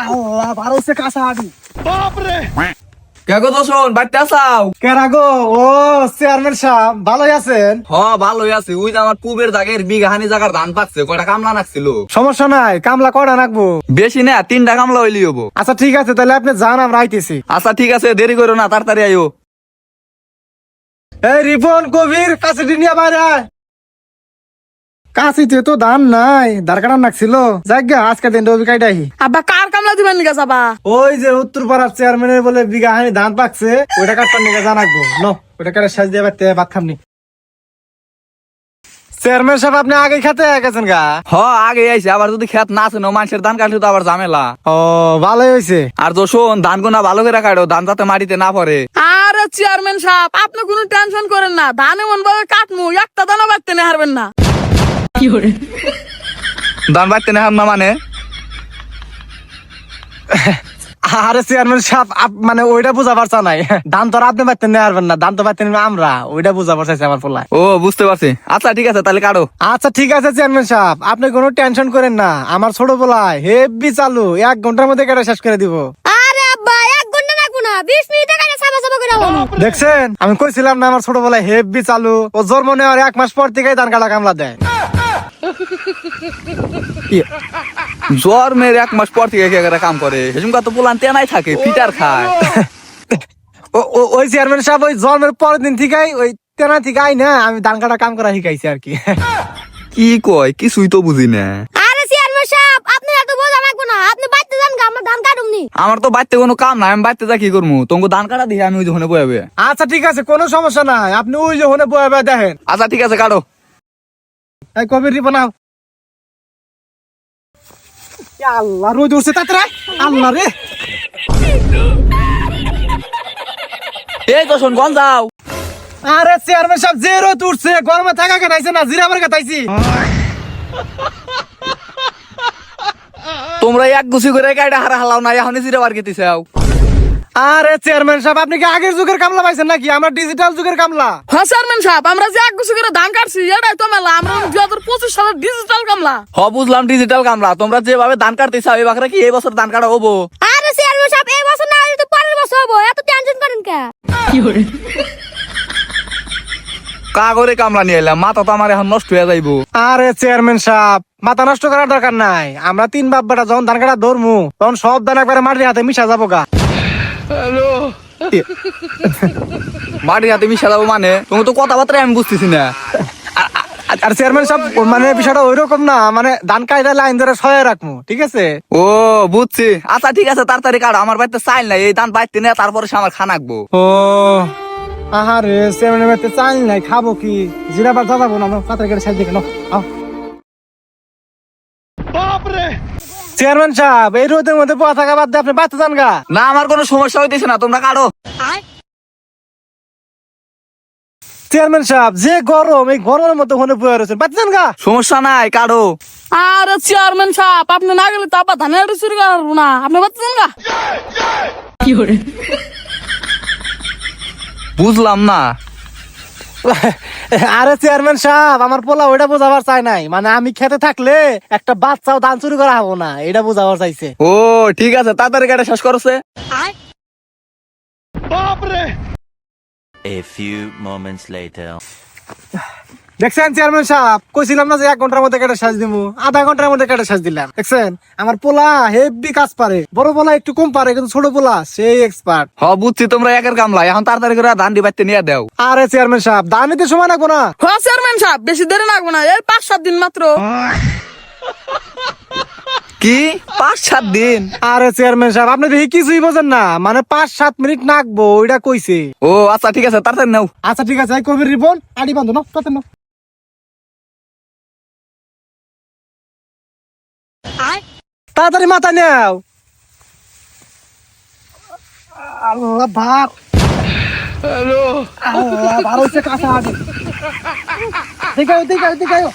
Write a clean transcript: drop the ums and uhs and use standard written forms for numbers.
আল্লাহ ভারসে কাঁচা আডু বাপরে কে গো দোষন বাড়িতে আসাও? কেরা গো? ও চেয়ারম্যান সাহেব ভালোই আছেন? ভালোই আছে। ওই যে আমার পুবের দাগের বিঘাহানি জায়গার ধান পাকছে, কয়টা কামলা নাকছিল। সমস্যা নাই, কামলা কটা নাকবো? বেশি না, 3টা কামলা হইলি হবো। আচ্ছা ঠিক আছে, তাহলে আপনি যান, আমরা আইতেছি। আচ্ছা ঠিক আছে, দেরি করো না, তাড়াতাড়ি আইও। এই রিপন কবির কাছে নিয়ে বাইরে আয়। কাশিতে তো ধান নাই, ধার কাটার নাকছিল। যাক গে, আজকে দিন রবি কাইটাই। আব্বা কার কামলা দিবেন নিকা যাবা? ওই যে উত্তর পাড়ার চেয়ারম্যানের বলে বিঘা হানি ধান পাকছে, ওইটা কাটবার নিয়ে জানাকবো। নো, ওইটা কাটে সাজ দিয়ে বাড়তে ভাত খামনি। চেয়ারম্যান সাহেব আপনি আগে খেতে গেছেন গা? আগে আইছে, আবার যদি খেত না আছে মানুষের ধান কাটলে তো আবার ঝামেলা। ও ভালোই হয়েছে। আর দোষন ধান গোনা ভালো করে কাটো, ধান যাতে মাটিতে না পড়ে। আরে চেয়ারম্যান সাহেব, আপনি কোনো টেনশন করেন না, ধান এমন ভাবে কাটমু একটা দানা বাড়তে না হারবেন না। ধান বাড়তে না হার না মানে? আরে চেয়ারম্যান সাহেব মানে ওইটা বুঝাবার চা নাই। ধান তো আর আপনি বাড়তে নিয়ে পারবেন না, ধান তো বাড়তে নিবে আমরা, ওইটা বুঝাবার চাইছে আমার পোলায়। ও বুঝতে পারছি। আচ্ছা ঠিক আছে, তাহলে কাটো। আচ্ছা ঠিক আছে চেয়ারম্যান সাহেব, আপনি কোনো টেনশন করেন না। আমার ছোট পোলায় হেভি চালু, 1 ঘন্টার মধ্যে কেটে শেষ করে দিব। আরে আব্বা 1 ঘন্টা লাগবো না, 20 মিনিটে কাটে সাবা সাবা করে হলো। দেখছেন, আমি কইছিলাম না আমার ছোট পোলায় হেভি চালু। ও জন্ম নেওয়ার 1 মাস পর থেকেই ধান কাটা কামলা দেয়। জ্বর মেয়ের 1 মাস পর থেকে কাম করে, সেজুমকা তো পোলান তেনাই থাকে, ফিটার খায়। ওই চেয়ারম্যান সাহেব ওই জন্মের পরের দিন থেকেই ওই তেনা থেকে আই না, আমি ধান কাটা কাম করা শিখাইছি আর কি। কি কয় কিছুই তো বুঝি না। আরে চেয়ারম্যান সাহেব, আপনি এত বোঝা লাগবো না, আপনি বাইতে যান গা, আমরা ধান কাটুমনি। আমার তো বাড়িতে কোনো কাম নাই, আমি বাড়িতে যা কি করবো? তোমাকে ধান কাটা দিয়ে আমি ওই যখন বয়াবে। আচ্ছা ঠিক আছে, কোনো সমস্যা নাই, আপনি ওই যে হনে বয়ে বয়ে দেখেন। আচ্ছা ঠিক আছে, কাটো। এই কবির রিপন নাও। আল্লাহ রোদ উঠছে তাড়াতাড়ি, আল্লাহ রে। এই তো শোন, কোন যাও? আরে চেয়ারম্যান সাহেব যে রোদ উঠছে, গরমে থাকা কাটাইছে না, জিরাবার কাটাইছি। তোমরা এক গুছি করে গাড়ি হারা হালাও না, এখন জিরে বার গেতে চাও। আরে চেয়ারম্যান সাহেব, আপনি কি আগের যুগের কামলা পাইছেন নাকি? আমরা ডিজিটাল যুগের কামলা। হ্যাঁ চেয়ারম্যান সাহেব, আমরা যে এক গুছি করে ধান কাটছি এটাই তো মেলা। আমরা 2025 সালের ডিজিটাল কামলা। বুঝলাম ডিজিটাল কামলা। তোমরা যেভাবে ধান কাটতে চাও, এই বাকরা কি এই বছর ধান কাটা হবো? আরে চেয়ারম্যান সাহেব, এই বছর না হলে তো পরের বছর হবে, এত টেনশন করেন কে? কাগরে কামলা নিয়ে এলাম, মাথা তো আমার এখন নষ্ট হয়ে যাইবো। আরে চেয়ারম্যান সাহেব, মাথা নষ্ট করার দরকার নাই। আমরা 3 বাপ বেটা যখন ধান কাটা ধরমু, তখন সব ধান একবারে মাটির হাতে মিশা যাবো গা। মাটির হাতে মিশা যাবো মানে? তুমি তো কথাবার্তা আমি বুঝতেছি না। আর চেয়ারম্যান সাহেব, মানে বিষয়টা ওইরকম না, মানে ধান কাটা লাইন ধরে সহায় রাখবো, ঠিক আছে? ও বুঝছি। আচ্ছা ঠিক আছে, তাড়াতাড়ি কাটো। আমার বাড়িতে চাইল নাই, এই ধান বাড়তে নিয়ে তারপরে সে আমার খানাকবো। ও আহারে, চেয়ারম্যানের বাড়িতে চাল নাই, খাবো কি? জিরাবার যাবো না, তাড়াতাড়ি করে সাইড দিকে নাও। বাপরে চেয়ারম্যান সাহেব, এই রোদের মধ্যে পোয়া থাকা বাদ দিয়ে আপনি বাড়তে যান গা। না, আমার কোনো সমস্যা হইতেছে না, তোমরা কাটো। চেয়ারম্যান সাহেব, যে গরম, এই গরমের মধ্যে ওখানে বয়ে রয়েছেন, বাড়তে যান গা। সমস্যা নাই, কাটো। আরে চেয়ারম্যান সাহেব, আপনি না গেলে তো আবার ধানের আড়ি চুরি করবো না, আপনি বাড়তে যান গা। বুঝলাম না। আরে চেয়ারম্যান সাহেব, আমার পোলা ওইটা বোঝাবার চাই নাই, মানে আমি খেতে থাকলে একটা বাচ্চাও ধান চুরি করা হবো না, এটা বোঝাবার চাইছে। ও ঠিক আছে, তাড়াতাড়ি কাটা শেষ করছে। বাপরে A few moments later. দেখছেন চেয়ারম্যান সাহেব, কইছিলাম না যে 1 ঘন্টার মধ্যে কেটে সাজ দিব, আধা ঘন্টার মধ্যে কেটে সাজ দিলাম। দেখছেন, আমার পোলা হেভি কাজ পারে, বড় পোলা একটু কম পারে, কিন্তু ছোট পোলা সেই এক্সপার্ট। বুঝছি, তোমরা একের কামলা। এখন তাড়াতাড়ি করে ধান দি বাড়তে নিয়ে দাও। আরে চেয়ারম্যান সাহেব, দাম নিতে সময় লাগবো না। হ্যাঁ চেয়ারম্যান সাহেব, বেশি দেরি লাগবো না, এই 5-7 দিন মাত্র। কি 5-7 দিন? আরে চেয়ারম্যান সাহেব, আপনি দেখি কিছুই বোঝেন না, মানে 5-7 মিনিট নাকবো, ওইটা কইছে। ও আচ্ছা ঠিক আছে, তাড়াতাড়ি নাও। আচ্ছা ঠিক আছে, কবির রিপন আড়ি বান্ধব না, তাতে না। তাড়াতাড়ি মাথা নেও। আল্লাহ ভাত, আল্লাহ ভাত হচ্ছে কাঁচা আড়ি। দেখাও দেখাও দেখাও।